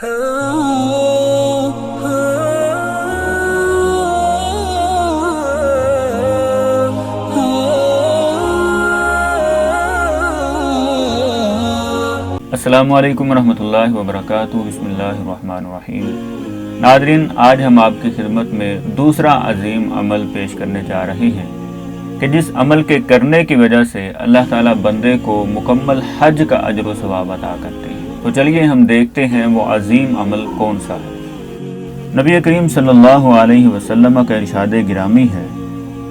السلام علیکم ورحمۃ اللہ وبرکاتہ۔ بسم اللہ الرحمن الرحیم۔ ناظرین، آج ہم آپ کی خدمت میں دوسرا عظیم عمل پیش کرنے جا رہے ہیں کہ جس عمل کے کرنے کی وجہ سے اللہ تعالیٰ بندے کو مکمل حج کا اجر و ثواب عطا کرتے ہیں۔ تو چلیے ہم دیکھتے ہیں وہ عظیم عمل کون سا ہے۔ نبی کریم صلی اللہ علیہ وسلم کا ارشاد گرامی ہے،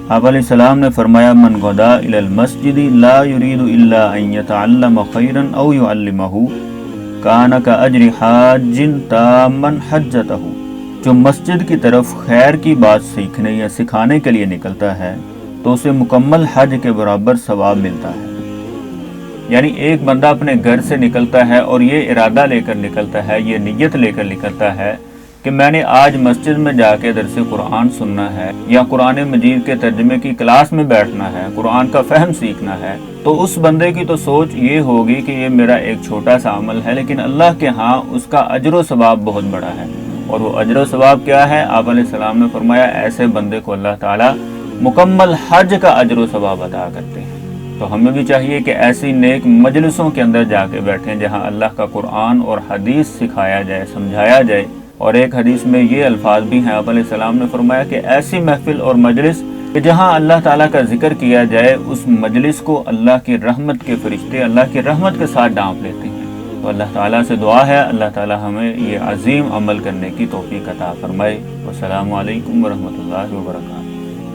آپ علیہ السلام نے فرمایا، من غدا الی المسجد لا يريد الا ان يتعلم خيرا او يعلمه كان كاجر حاج تاما حجته۔ جو مسجد کی طرف خیر کی بات سیکھنے یا سکھانے کے لیے نکلتا ہے تو اسے مکمل حج کے برابر ثواب ملتا ہے۔ یعنی ایک بندہ اپنے گھر سے نکلتا ہے اور یہ ارادہ لے کر نکلتا ہے، یہ نیت لے کر نکلتا ہے کہ میں نے آج مسجد میں جا کے درس قرآن سننا ہے یا قرآن مجید کے ترجمے کی کلاس میں بیٹھنا ہے، قرآن کا فہم سیکھنا ہے، تو اس بندے کی تو سوچ یہ ہوگی کہ یہ میرا ایک چھوٹا سا عمل ہے، لیکن اللہ کے ہاں اس کا اجر و ثواب بہت بڑا ہے۔ اور وہ اجر و ثواب کیا ہے؟ آپ علیہ السلام نے فرمایا، ایسے بندے کو اللہ تعالیٰ مکمل حج کا اجر و ثواب عطا کرتے ہیں۔ تو ہمیں بھی چاہیے کہ ایسی نیک مجلسوں کے اندر جا کے بیٹھیں جہاں اللہ کا قرآن اور حدیث سکھایا جائے، سمجھایا جائے۔ اور ایک حدیث میں یہ الفاظ بھی ہیں، آپ علیہ السلام نے فرمایا کہ ایسی محفل اور مجلس کہ جہاں اللہ تعالیٰ کا ذکر کیا جائے، اس مجلس کو اللہ کی رحمت کے فرشتے اللہ کی رحمت کے ساتھ ڈانپ لیتے ہیں۔ تو اللہ تعالیٰ سے دعا ہے اللہ تعالیٰ ہمیں یہ عظیم عمل کرنے کی توفیق عطا فرمائے۔ والسلام علیکم ورحمۃ اللہ وبرکاتہ۔